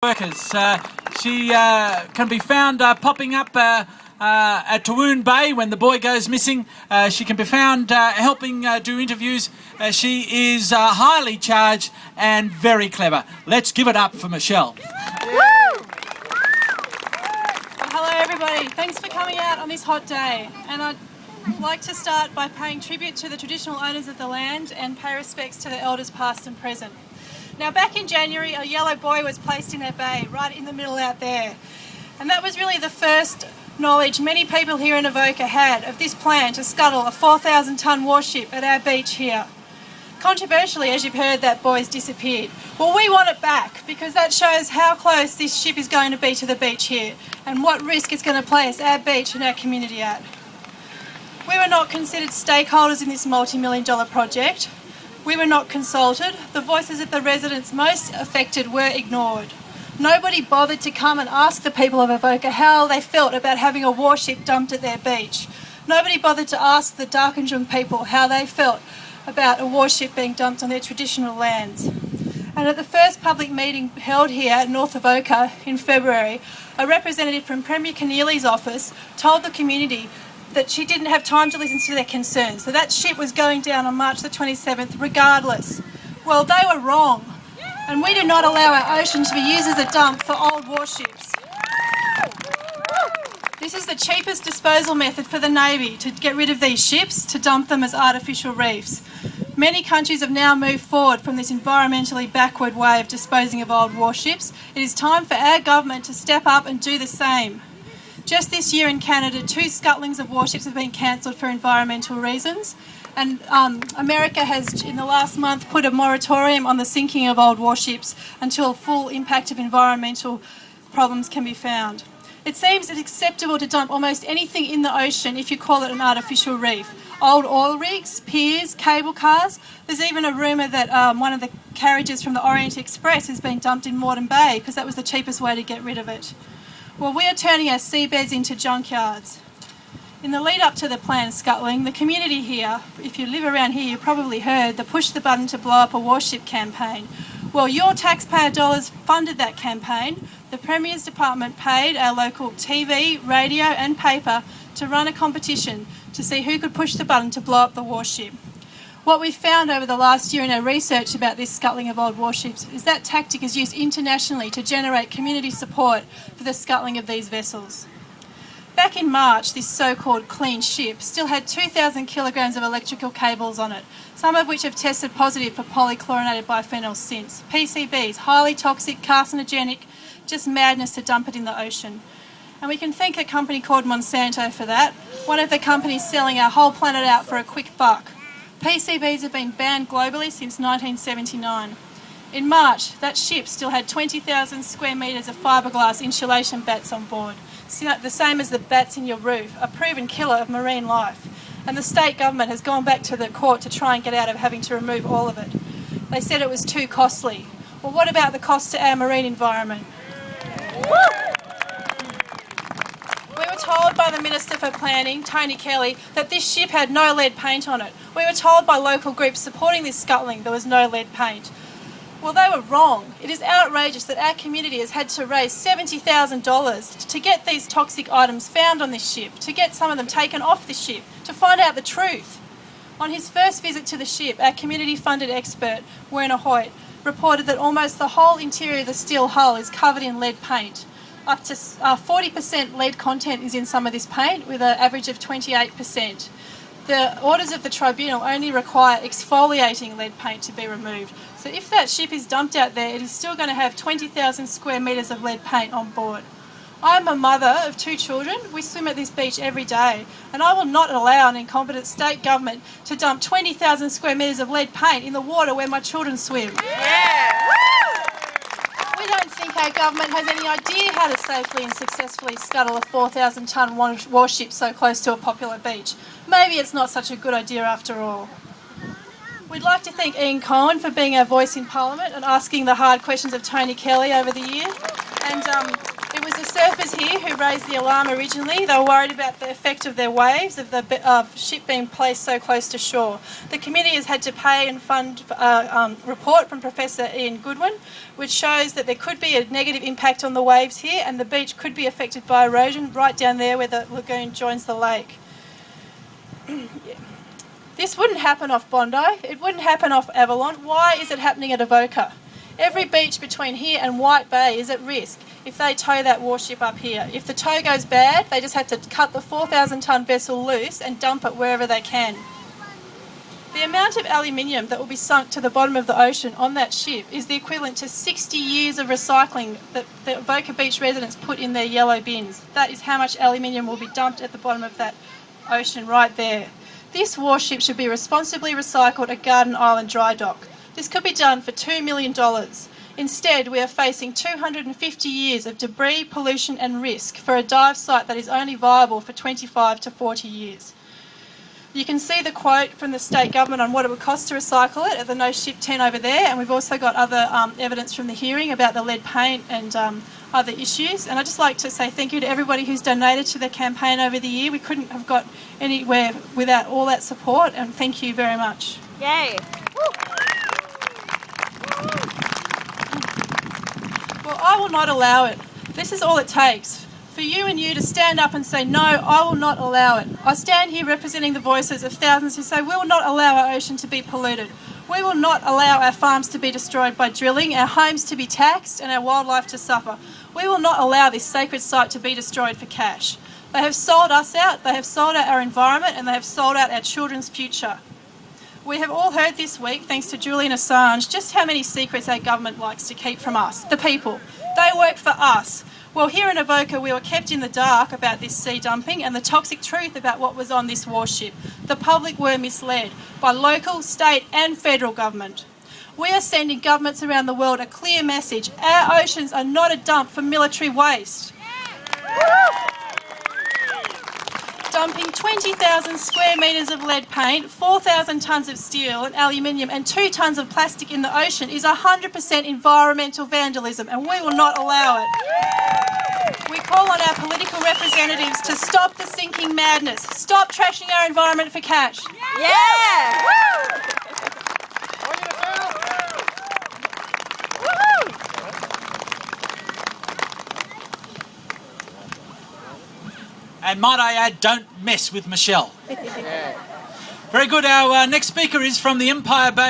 workers. She can be found popping up at Tawoon Bay when the boy goes missing. She can be found helping do interviews. She is highly charged and very clever. Let's give it up for Michelle. Well, hello everybody, thanks for coming out on this hot day, and I'd like to start by paying tribute to the traditional owners of the land and pay respects to the elders past and present. Now, back in January, a yellow buoy was placed in our bay, right in the middle out there, and that was really the first knowledge many people here in Avoca had of this plan to scuttle a 4,000 tonne warship at our beach here. Controversially, as you've heard, that buoy's disappeared. Well, we want it back because that shows how close this ship is going to be to the beach here and what risk it's going to place our beach and our community at. We were not considered stakeholders in this multi-million-dollar project. We were not consulted. The voices of the residents most affected were ignored. Nobody bothered to come and ask the people of Avoca how they felt about having a warship dumped at their beach. Nobody bothered to ask the Darkinjung people how they felt about a warship being dumped on their traditional lands. And at the first public meeting held here at North Avoca in February, a representative from Premier Keneally's office told the community that she didn't have time to listen to their concerns, so that ship was going down on March the 27th regardless. Well, they were wrong, and we do not allow our ocean to be used as a dump for old warships. This is the cheapest disposal method for the Navy to get rid of these ships, to dump them as artificial reefs. Many countries have now moved forward from this environmentally backward way of disposing of old warships. It is time for our government to step up and do the same. Just this year in Canada, 2 scuttlings of warships have been cancelled for environmental reasons, and America has, in the last month, put a moratorium on the sinking of old warships until full impact of environmental problems can be found. It seems it's acceptable to dump almost anything in the ocean if you call it an artificial reef. Old oil rigs, piers, cable cars. There's even a rumour that one of the carriages from the Orient Express has been dumped in Moreton Bay because that was the cheapest way to get rid of it. Well, we are turning our seabeds into junkyards. In the lead up to the planned scuttling, the community here, if you live around here, you probably heard the push the button to blow up a warship campaign. Well, your taxpayer dollars funded that campaign. The Premier's Department paid our local TV, radio and paper to run a competition to see who could push the button to blow up the warship. What we've found over the last year in our research about this scuttling of old warships is that tactic is used internationally to generate community support for the scuttling of these vessels. Back in March, this so-called clean ship still had 2,000 kilograms of electrical cables on it, some of which have tested positive for polychlorinated biphenyls since. PCBs, highly toxic, carcinogenic, just madness to dump it in the ocean. And we can thank a company called Monsanto for that, one of the companies selling our whole planet out for a quick buck. PCBs have been banned globally since 1979. In March, that ship still had 20,000 square metres of fiberglass insulation bats on board, the same as the bats in your roof, a proven killer of marine life. And the state government has gone back to the court to try and get out of having to remove all of it. They said it was too costly. Well, what about the cost to our marine environment? We were told by the Minister for Planning, Tony Kelly, that this ship had no lead paint on it. We were told by local groups supporting this scuttling there was no lead paint. Well, they were wrong. It is outrageous that our community has had to raise $70,000 to get these toxic items found on this ship, to get some of them taken off the ship, to find out the truth. On his first visit to the ship, our community-funded expert, Werner Hoyt, reported that almost the whole interior of the steel hull is covered in lead paint. Up to 40% lead content is in some of this paint, with an average of 28%. The orders of the tribunal only require exfoliating lead paint to be removed. So if that ship is dumped out there, it is still going to have 20,000 square metres of lead paint on board. I'm a mother of 2 children. We swim at this beach every day, and I will not allow an incompetent state government to dump 20,000 square metres of lead paint in the water where my children swim. Yeah! We don't think our government has any idea how to safely and successfully scuttle a 4,000 tonne warship so close to a popular beach. Maybe it's not such a good idea after all. We'd like to thank Ian Cohen for being our voice in Parliament and asking the hard questions of Tony Kelly over the year. And It was the surfers here who raised the alarm originally. They were worried about the effect of their waves, of the ship being placed so close to shore. The committee has had to pay and fund a report from Professor Ian Goodwin, which shows that there could be a negative impact on the waves here, and the beach could be affected by erosion right down there where the lagoon joins the lake. This wouldn't happen off Bondi. It wouldn't happen off Avalon. Why is it happening at Avoca? Every beach between here and White Bay is at risk if they tow that warship up here. If the tow goes bad, they just have to cut the 4,000-tonne vessel loose and dump it wherever they can. The amount of aluminium that will be sunk to the bottom of the ocean on that ship is the equivalent to 60 years of recycling that the Avoca Beach residents put in their yellow bins. That is how much aluminium will be dumped at the bottom of that ocean right there. This warship should be responsibly recycled at Garden Island Dry Dock. This could be done for $2 million. Instead, we are facing 250 years of debris, pollution and risk for a dive site that is only viable for 25 to 40 years. You can see the quote from the state government on what it would cost to recycle it at the No Ship 10 over there, and we've also got other evidence from the hearing about the lead paint and other issues. And I'd just like to say thank you to everybody who's donated to the campaign over the year. We couldn't have got anywhere without all that support, and thank you very much. Yay! Well, I will not allow it. This is all it takes. For you and you to stand up and say, no, I will not allow it. I stand here representing the voices of thousands who say we will not allow our ocean to be polluted. We will not allow our farms to be destroyed by drilling, our homes to be taxed and our wildlife to suffer. We will not allow this sacred site to be destroyed for cash. They have sold us out, they have sold out our environment, and they have sold out our children's future. We have all heard this week, thanks to Julian Assange, just how many secrets our government likes to keep from us, the people. They work for us. Well, here in Avoca, we were kept in the dark about this sea dumping and the toxic truth about what was on this warship. The public were misled by local, state and federal government. We are sending governments around the world a clear message. Our oceans are not a dump for military waste. Dumping 20,000 square metres of lead paint, 4,000 tonnes of steel and aluminium and 2 tonnes of plastic in the ocean is 100% environmental vandalism, and we will not allow it. We call on our political representatives to stop the sinking madness. Stop trashing our environment for cash. Yeah! And might I add, don't mess with Michelle. Very good. Our next speaker is from the Empire Bay.